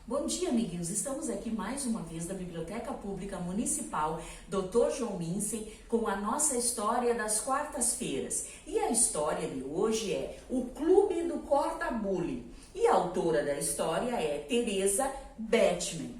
Bom dia, amiguinhos! Estamos aqui mais uma vez da Biblioteca Pública Municipal Dr. João Minsen com a nossa história das quartas-feiras. E a história de hoje é O Clube do Corta-Bule. E a autora da história é Teresa Batman.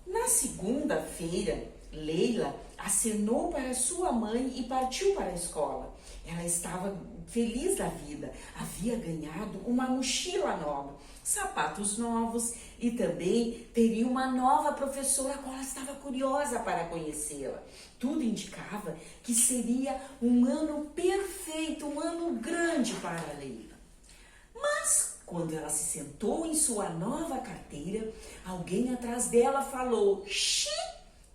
Na segunda-feira, Leila acenou para sua mãe e partiu para a escola. Ela estava feliz da vida, havia ganhado uma mochila nova, sapatos novos e também teria uma nova professora, a qual ela estava curiosa para conhecê-la. Tudo indicava que seria um ano perfeito, um ano grande para Leila. Mas quando ela se sentou em sua nova carteira, alguém atrás dela falou: "Xi,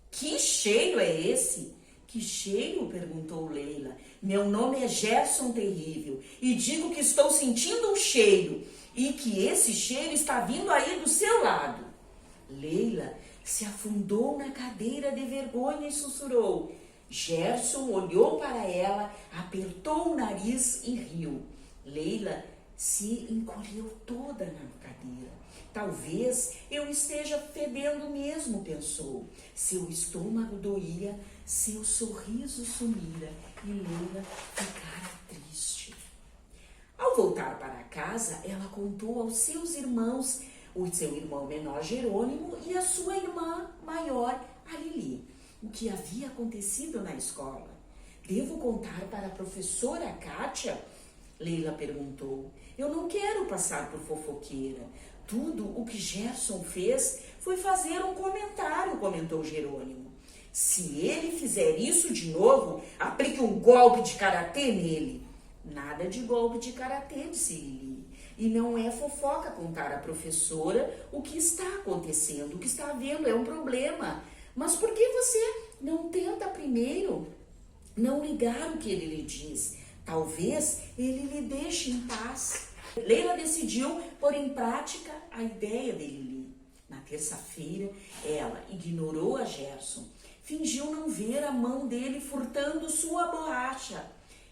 que cheiro é esse?" "Que cheiro?" perguntou Leila. "Meu nome é Gerson Terrível e digo que estou sentindo um cheiro e que esse cheiro está vindo aí do seu lado." Leila se afundou na cadeira de vergonha e sussurrou. Gerson olhou para ela, apertou o nariz e riu. Leila se encolheu toda na cadeira. "Talvez eu esteja fedendo mesmo", pensou. Seu estômago doía, seu sorriso sumira e Leila ficara triste. Ao voltar para casa, ela contou aos seus irmãos, o seu irmão menor Jerônimo e a sua irmã maior, a Lili, o que havia acontecido na escola. "Devo contar para a professora Kátia?" Leila perguntou. "Eu não quero passar por fofoqueira. Tudo o que Gerson fez foi fazer um comentário", comentou Jerônimo. "Se ele fizer isso de novo, aplique um golpe de karatê nele." "Nada de golpe de karatê", disse Lili. "E não é fofoca contar à professora o que está acontecendo, o que está havendo, é um problema. Mas por que você não tenta primeiro não ligar o que ele lhe diz? Talvez ele lhe deixe em paz." Leila decidiu pôr em prática a ideia de Lili. Na terça-feira, ela ignorou a Gerson. Fingiu não ver a mão dele furtando sua borracha.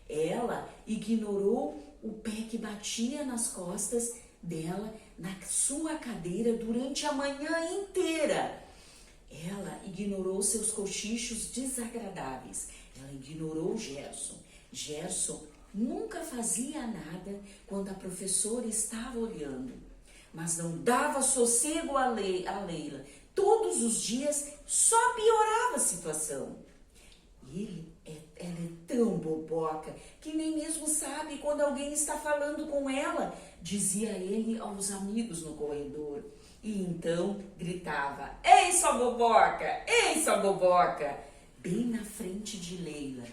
Ela ignorou o pé que batia nas costas dela na sua cadeira durante a manhã inteira. Ela ignorou seus cochichos desagradáveis. Ela ignorou Gerson. Gerson nunca fazia nada quando a professora estava olhando, mas não dava sossego a Leila. Todos os dias só piorava a situação. Ela é tão boboca que nem mesmo sabe quando alguém está falando com ela, dizia ele aos amigos no corredor. E então gritava: "Ei, sua boboca! Ei, sua boboca!" bem na frente de Leila.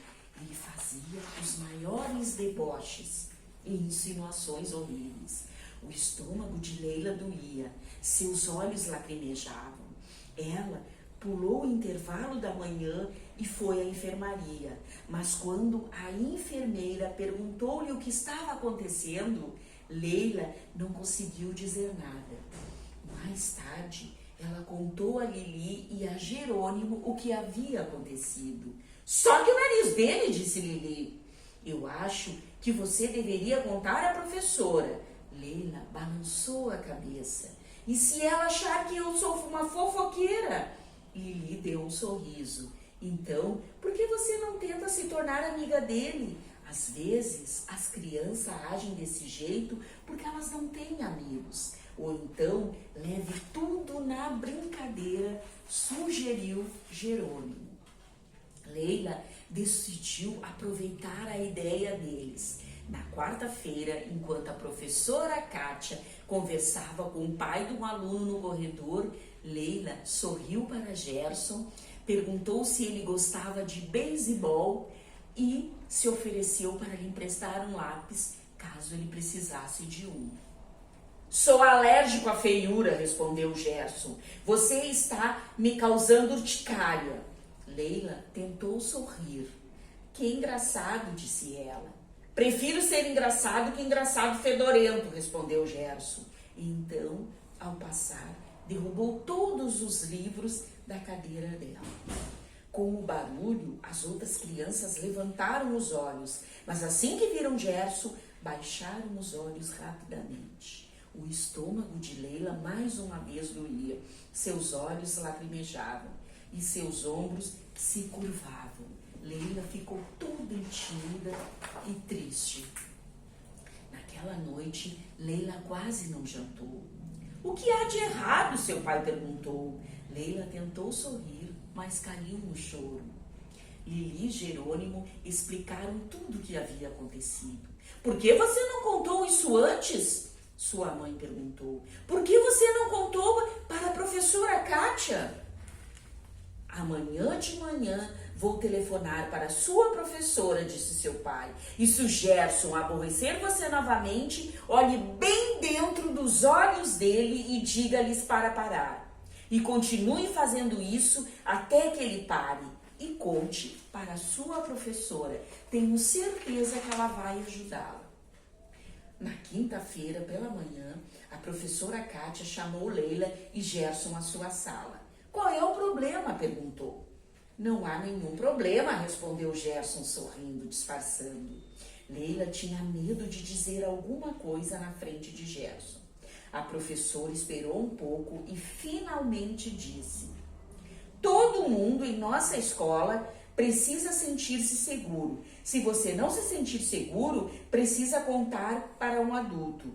Ele fazia os maiores deboches e insinuações horríveis. O estômago de Leila doía, seus olhos lacrimejavam. Ela pulou o intervalo da manhã e foi à enfermaria. Mas quando a enfermeira perguntou-lhe o que estava acontecendo, Leila não conseguiu dizer nada. Mais tarde, ela contou a Lili e a Jerônimo o que havia acontecido. "Só que o nariz dele", disse Lili. "Eu acho que você deveria contar à professora." Leila balançou a cabeça. "E se ela achar que eu sou uma fofoqueira?" Lili deu um sorriso. "Então, por que você não tenta se tornar amiga dele? Às vezes, as crianças agem desse jeito porque elas não têm amigos. Ou então, leve tudo na brincadeira", sugeriu Jerônimo. Leila decidiu aproveitar a ideia deles. Na quarta-feira, enquanto a professora Kátia conversava com o pai de um aluno no corredor, Leila sorriu para Gerson, perguntou se ele gostava de beisebol e se ofereceu para lhe emprestar um lápis, caso ele precisasse de um. "Sou alérgico à feiura", respondeu Gerson. "Você está me causando urticária." Leila tentou sorrir. "Que engraçado", disse ela. "Prefiro ser engraçado que engraçado fedorento", respondeu Gerson. E então, ao passar, derrubou todos os livros da cadeira dela. Com o barulho, as outras crianças levantaram os olhos, mas assim que viram Gerson, baixaram os olhos rapidamente. O estômago de Leila mais uma vez doía, seus olhos lacrimejavam e seus ombros se curvavam. Leila ficou toda tímida e triste. Naquela noite, Leila quase não jantou. O que há de errado? Seu pai perguntou. Leila tentou sorrir, mas caiu no choro. Lili e Jerônimo explicaram tudo o que havia acontecido. Por que você não contou isso antes? Sua mãe perguntou. Por que você não contou para a professora Kátia? Amanhã de manhã vou telefonar para sua professora, disse seu pai. E se o Gerson aborrecer você novamente, olhe bem dentro dos olhos dele e diga-lhes para parar. E continue fazendo isso até que ele pare. E conte para a sua professora. Tenho certeza que ela vai ajudá-la. Na quinta-feira, pela manhã, a professora Kátia chamou Leila e Gerson à sua sala. Qual é o problema? Perguntou. Não há nenhum problema, respondeu Gerson sorrindo, disfarçando. Leila tinha medo de dizer alguma coisa na frente de Gerson. A professora esperou um pouco e finalmente disse: todo mundo em nossa escola precisa sentir-se seguro. Se você não se sentir seguro, precisa contar para um adulto.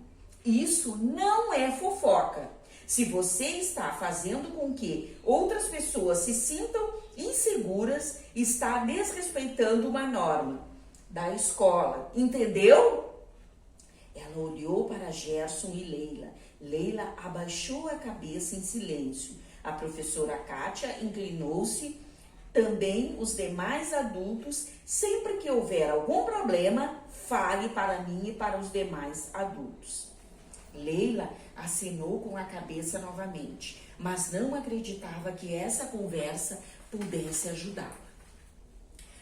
Isso não é fofoca. Se você está fazendo com que outras pessoas se sintam inseguras, está desrespeitando uma norma da escola. Entendeu? Ela olhou para Gerson e Leila. Leila abaixou a cabeça em silêncio. A professora Kátia inclinou-se. Também os demais adultos, sempre que houver algum problema, fale para mim e para os demais adultos. Leila acenou com a cabeça novamente, mas não acreditava que essa conversa pudesse ajudá-la.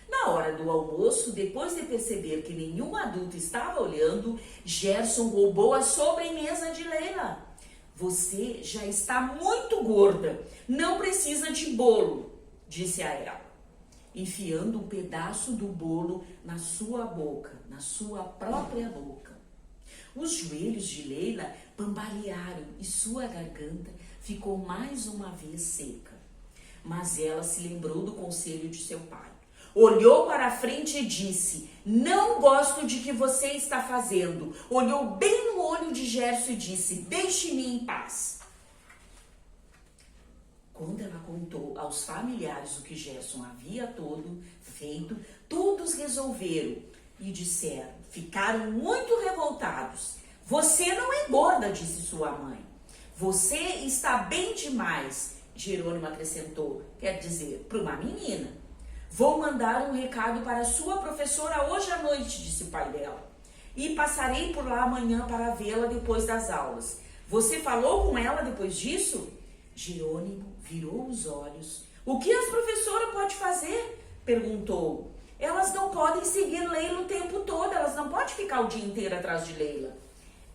Na hora do almoço, depois de perceber que nenhum adulto estava olhando, Gerson roubou a sobremesa de Leila. Você já está muito gorda, não precisa de bolo, disse a ela, enfiando um pedaço do bolo na sua boca, na sua própria boca. Os joelhos de Leila bambalearam e sua garganta ficou mais uma vez seca. Mas ela se lembrou do conselho de seu pai. Olhou para a frente e disse: não gosto de que você está fazendo. Olhou bem no olho de Gerson e disse: deixe-me em paz. Quando ela contou aos familiares o que Gerson havia feito, todos resolveram e disseram, ficaram muito revoltados. Você não é gorda, disse sua mãe. Você está bem demais, Jerônimo acrescentou, quer dizer, para uma menina. Vou mandar um recado para sua professora hoje à noite, disse o pai dela. E passarei por lá amanhã para vê-la depois das aulas. Você falou com ela depois disso? Jerônimo virou os olhos. O que a professora pode fazer? Perguntou. Elas não podem seguir Leila o tempo todo, elas não podem ficar o dia inteiro atrás de Leila.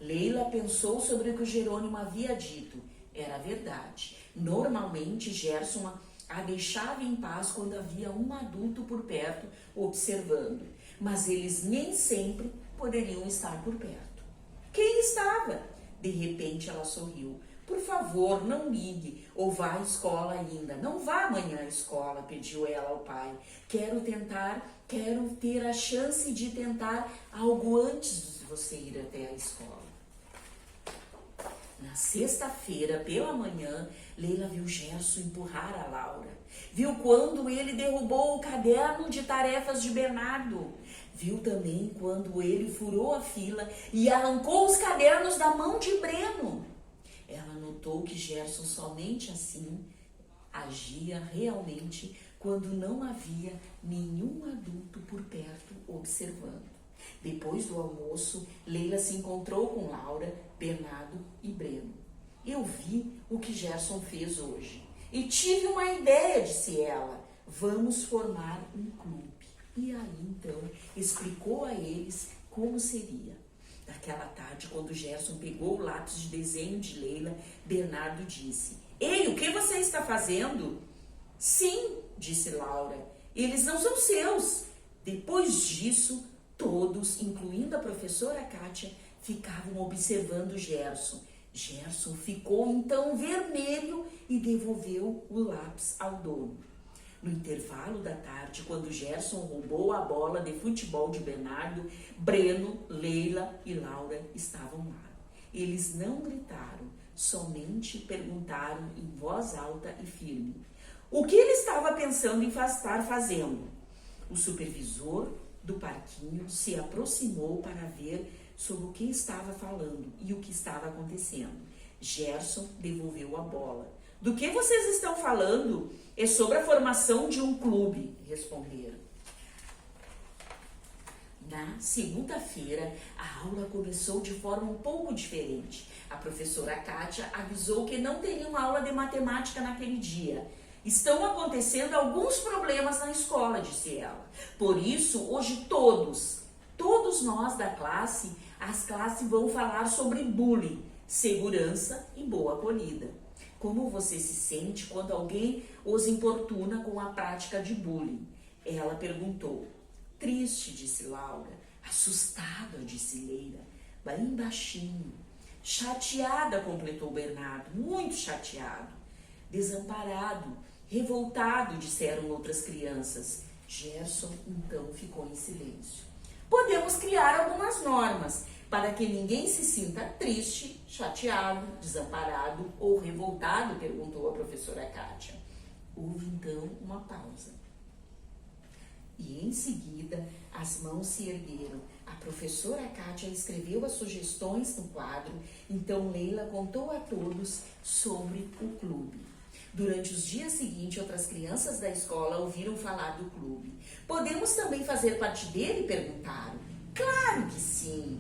Leila pensou sobre o que o Jerônimo havia dito. Era verdade. Normalmente, Gerson a deixava em paz quando havia um adulto por perto observando. Mas eles nem sempre poderiam estar por perto. Quem estava? De repente, ela sorriu. Por favor, não ligue ou vá à escola ainda. Não vá amanhã à escola, pediu ela ao pai. Quero ter a chance de tentar algo antes de você ir até a escola. Na sexta-feira, pela manhã, Leila viu Gerson empurrar a Laura. Viu quando ele derrubou o caderno de tarefas de Bernardo. Viu também quando ele furou a fila e arrancou os cadernos da mão de Breno. Ela notou que Gerson somente assim agia realmente quando não havia nenhum adulto por perto observando. Depois do almoço, Leila se encontrou com Laura, Bernardo e Breno. Eu vi o que Gerson fez hoje e tive uma ideia, disse ela. Vamos formar um clube. E aí, então, explicou a eles como seria. Naquela tarde, quando Gerson pegou o lápis de desenho de Leila, Bernardo disse: Ei, o que você está fazendo? Sim, disse Laura, eles não são seus. Depois disso, Todos, incluindo a professora Kátia, ficavam observando Gerson. Gerson ficou então vermelho e devolveu o lápis ao dono. No intervalo da tarde, quando Gerson roubou a bola de futebol de Bernardo, Breno, Leila e Laura estavam lá. Eles não gritaram, somente perguntaram em voz alta e firme o que ele estava pensando em estar fazendo. O supervisor do parquinho se aproximou para ver sobre o que estava falando e o que estava acontecendo. Gerson devolveu a bola. Do que vocês estão falando? É sobre a formação de um clube, responderam. Na segunda-feira, a aula começou de forma um pouco diferente. A professora Kátia avisou que não teria uma aula de matemática naquele dia. Estão acontecendo alguns problemas na escola, disse ela. Por isso, hoje todos nós da classe, as classes vão falar sobre bullying, segurança e boa acolhida. Como você se sente quando alguém os importuna com a prática de bullying? Ela perguntou. Triste, disse Laura. Assustada, disse Leila, bem baixinho. Chateada, completou Bernardo, muito chateado. Desamparado, revoltado, disseram outras crianças. Gerson então ficou em silêncio. Podemos criar algumas normas para que ninguém se sinta triste, chateado, desamparado ou revoltado, perguntou a professora Kátia. Houve então uma pausa. E em seguida as mãos se ergueram. A professora Kátia escreveu as sugestões no quadro, então Leila contou a todos sobre o clube. Durante os dias seguintes, outras crianças da escola ouviram falar do clube. Podemos também fazer parte dele? Perguntaram. Claro que sim!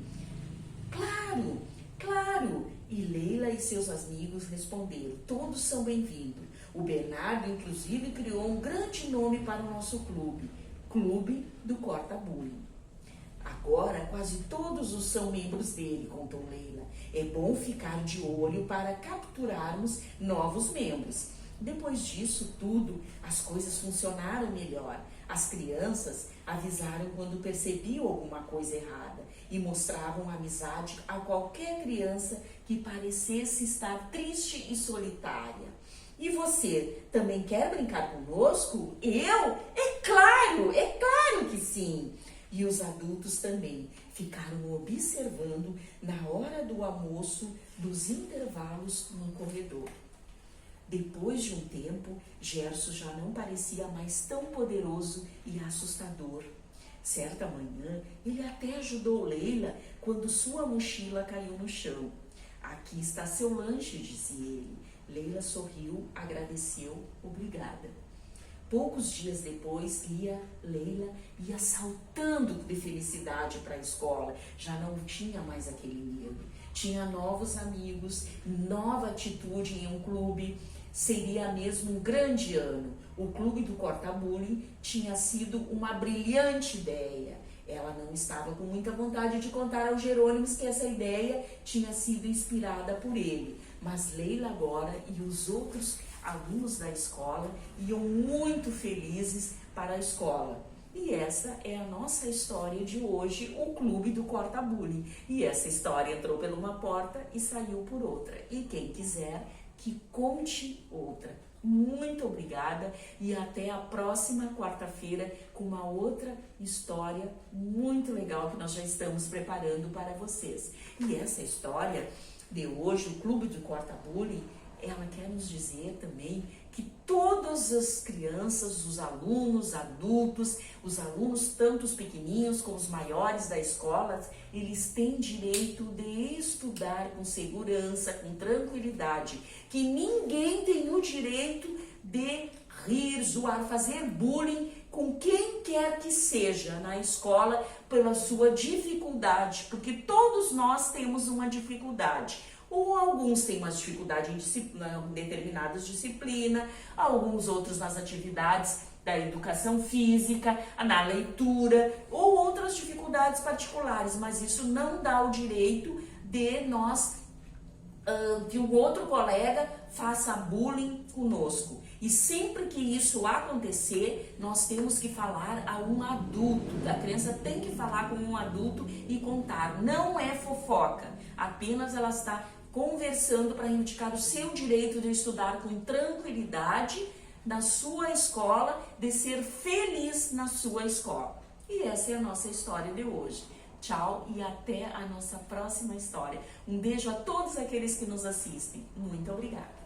Claro, claro! E Leila e seus amigos responderam. Todos são bem-vindos. O Bernardo, inclusive, criou um grande nome para o nosso clube. Clube do Corta Bullying. Agora, quase todos os são membros dele, contou Leila. É bom ficar de olho para capturarmos novos membros. Depois disso tudo, as coisas funcionaram melhor. As crianças avisaram quando percebiam alguma coisa errada e mostravam amizade a qualquer criança que parecesse estar triste e solitária. E você, também quer brincar conosco? Eu? É claro que sim! E os adultos também ficaram observando na hora do almoço, dos intervalos no corredor. Depois de um tempo, Gerson já não parecia mais tão poderoso e assustador. Certa manhã, ele até ajudou Leila quando sua mochila caiu no chão. Aqui está seu lanche, disse ele. Leila sorriu, agradeceu, obrigada. Poucos dias depois, Leila ia saltando de felicidade para a escola. Já não tinha mais aquele medo. Tinha novos amigos, nova atitude em um clube. Seria mesmo um grande ano. O clube do Corta Bullying tinha sido uma brilhante ideia. Ela não estava com muita vontade de contar ao Jerônimo que essa ideia tinha sido inspirada por ele. Mas Leila agora e os outros alunos da escola iam muito felizes para a escola. E essa é a nossa história de hoje, o Clube do Corta Bullying. E essa história entrou por uma porta e saiu por outra. E quem quiser que conte outra. Muito obrigada e até a próxima quarta-feira com uma outra história muito legal que nós já estamos preparando para vocês. E essa história de hoje, o Clube do Corta Bullying, ela quer nos dizer também que todas as crianças, os alunos, adultos, os alunos tanto os pequeninhos como os maiores da escola, eles têm direito de estudar com segurança, com tranquilidade, que ninguém tem o direito de rir, zoar, fazer bullying com quem quer que seja na escola pela sua dificuldade, porque todos nós temos uma dificuldade. Ou alguns têm uma dificuldade em determinadas disciplinas, alguns outros nas atividades da educação física, na leitura, ou outras dificuldades particulares, mas isso não dá o direito de nós que um outro colega faça bullying conosco. E sempre que isso acontecer, nós temos que falar a um adulto. A criança tem que falar com um adulto e contar. Não é fofoca, apenas ela está conversando para reivindicar o seu direito de estudar com tranquilidade na sua escola, de ser feliz na sua escola. E essa é a nossa história de hoje. Tchau e até a nossa próxima história. Um beijo a todos aqueles que nos assistem. Muito obrigada.